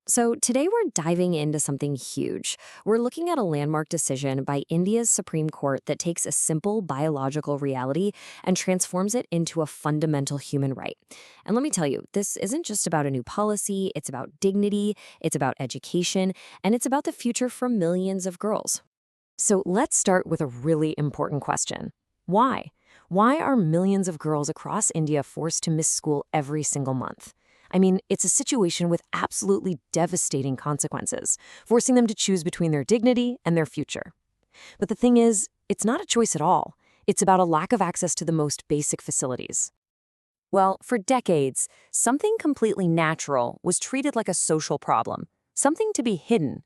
So, today we're diving into something huge. We're looking at a landmark decision by India's Supreme Court that takes a simple biological reality and transforms it into a fundamental human right. And let me tell you, this isn't just about a new policy, it's about dignity, it's about education, and it's about the future for millions of girls. So, let's start with a really important question. Why? Why are millions of girls across India forced to miss school every single month? I mean, it's a situation with absolutely devastating consequences, forcing them to choose between their dignity and their future. But the thing is, it's not a choice at all. It's about a lack of access to the most basic facilities. Well, for decades, something completely natural was treated like a social problem, something to be hidden.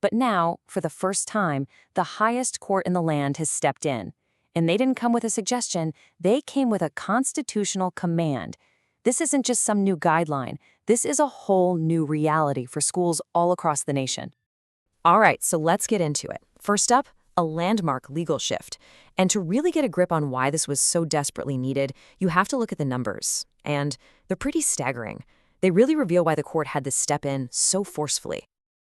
But now, for the first time, the highest court in the land has stepped in. And they didn't come with a suggestion, they came with a constitutional command. This isn't just some new guideline. This is a whole new reality for schools all across the nation. All right, so let's get into it. First up, a landmark legal shift. And to really get a grip on why this was so desperately needed, you have to look at the numbers. And they're pretty staggering. They really reveal why the court had to step in so forcefully.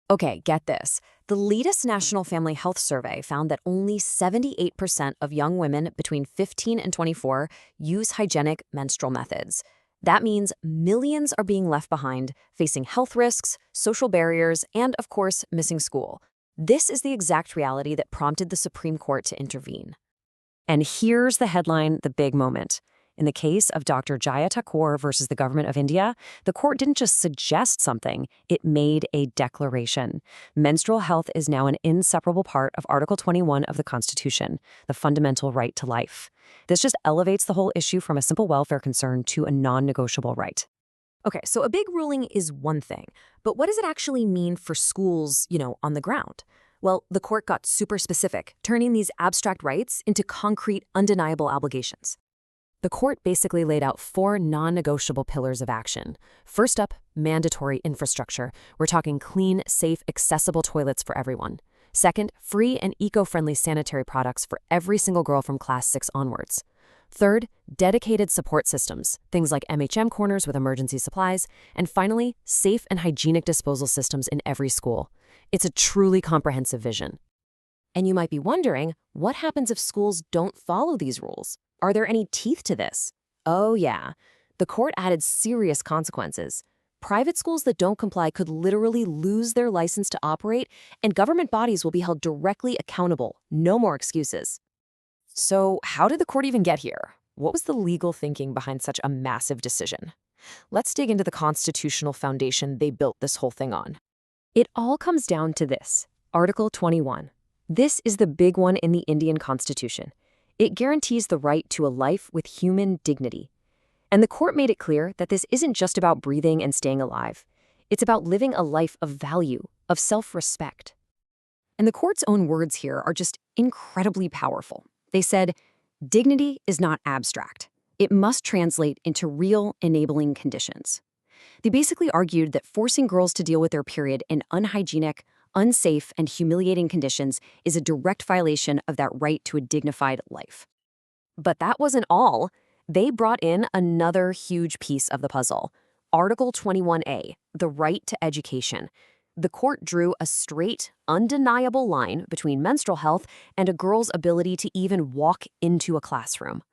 Okay, get this. The latest National Family Health Survey found that only 78% of young women between 15 and 24 use hygienic menstrual methods. That means millions are being left behind, facing health risks, social barriers, and, of course, missing school. This is the exact reality that prompted the Supreme Court to intervene. And here's the headline, the big moment. In the case of Dr. Jaya Thakur versus the government of India, the court didn't just suggest something, it made a declaration. Menstrual health is now an inseparable part of Article 21 of the Constitution, the fundamental right to life. This just elevates the whole issue from a simple welfare concern to a non-negotiable right. Okay, so a big ruling is one thing, but what does it actually mean for schools, on the ground? Well, the court got super specific, turning these abstract rights into concrete, undeniable obligations. The court basically laid out 4 non-negotiable pillars of action. First up, mandatory infrastructure. We're talking clean, safe, accessible toilets for everyone. Second, free and eco-friendly sanitary products for every single girl from class 6 onwards. Third, dedicated support systems, things like MHM corners with emergency supplies. And finally, safe and hygienic disposal systems in every school. It's a truly comprehensive vision. And you might be wondering, what happens if schools don't follow these rules? Are there any teeth to this? Oh yeah, the court added serious consequences. Private schools that don't comply could literally lose their license to operate, and government bodies will be held directly accountable. No more excuses. So how did the court even get here? What was the legal thinking behind such a massive decision? Let's dig into the constitutional foundation they built this whole thing on. It all comes down to this, Article 21. This is the big one in the Indian Constitution. It guarantees the right to a life with human dignity. And the court made it clear that this isn't just about breathing and staying alive. It's about living a life of value, of self-respect. And the court's own words here are just incredibly powerful. They said, dignity is not abstract. It must translate into real, enabling conditions. They basically argued that forcing girls to deal with their period in unhygienic, unsafe, and humiliating conditions is a direct violation of that right to a dignified life. But that wasn't all. They brought in another huge piece of the puzzle, Article 21A, the right to education. The court drew a straight, undeniable line between menstrual health and a girl's ability to even walk into a classroom.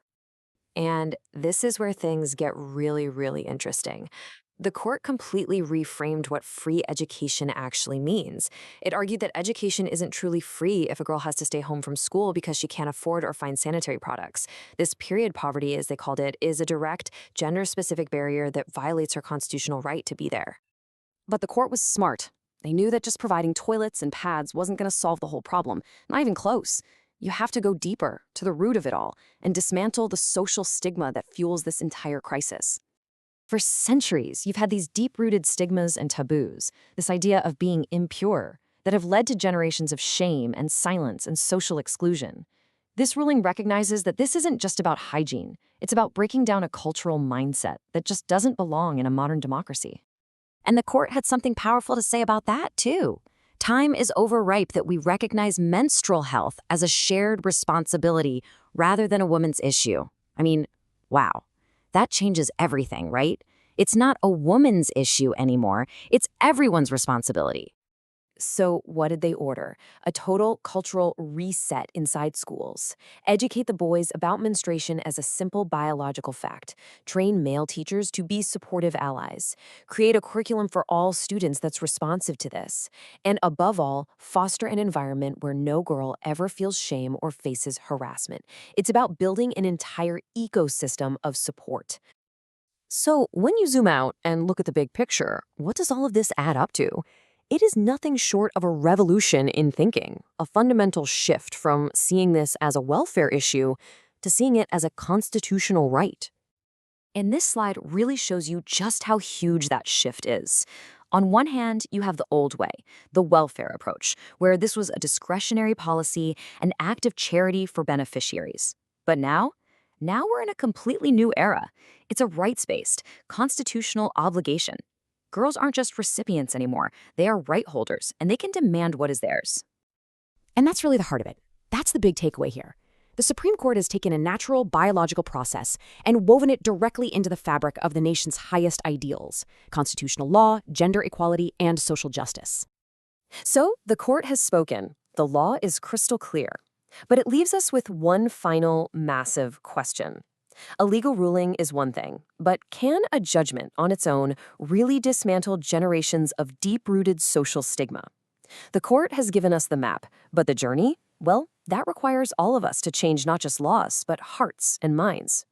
And this is where things get really, really interesting. The court completely reframed what free education actually means. It argued that education isn't truly free if a girl has to stay home from school because she can't afford or find sanitary products. This period poverty, as they called it, is a direct, gender-specific barrier that violates her constitutional right to be there. But the court was smart. They knew that just providing toilets and pads wasn't going to solve the whole problem, not even close. You have to go deeper, to the root of it all, and dismantle the social stigma that fuels this entire crisis. For centuries, you've had these deep-rooted stigmas and taboos, this idea of being impure, that have led to generations of shame and silence and social exclusion. This ruling recognizes that this isn't just about hygiene. It's about breaking down a cultural mindset that just doesn't belong in a modern democracy. And the court had something powerful to say about that, too. Time is overripe that we recognize menstrual health as a shared responsibility rather than a woman's issue. I mean, wow. That changes everything, right? It's not a woman's issue anymore. It's everyone's responsibility. So, what did they order? A total cultural reset inside schools. Educate the boys about menstruation as a simple biological fact. Train male teachers to be supportive allies. Create a curriculum for all students that's responsive to this. And above all, foster an environment where no girl ever feels shame or faces harassment. It's about building an entire ecosystem of support. So, when you zoom out and look at the big picture, what does all of this add up to? It is nothing short of a revolution in thinking, a fundamental shift from seeing this as a welfare issue to seeing it as a constitutional right. And this slide really shows you just how huge that shift is. On one hand, you have the old way, the welfare approach, where this was a discretionary policy, an act of charity for beneficiaries. But now we're in a completely new era. It's a rights-based, constitutional obligation. Girls aren't just recipients anymore. They are right holders, and they can demand what is theirs. And that's really the heart of it. That's the big takeaway here. The Supreme Court has taken a natural biological process and woven it directly into the fabric of the nation's highest ideals: constitutional law, gender equality, and social justice. So, the court has spoken. The law is crystal clear. But it leaves us with one final massive question. A legal ruling is one thing, but can a judgment on its own really dismantle generations of deep-rooted social stigma? The court has given us the map, but the journey? Well, that requires all of us to change not just laws, but hearts and minds.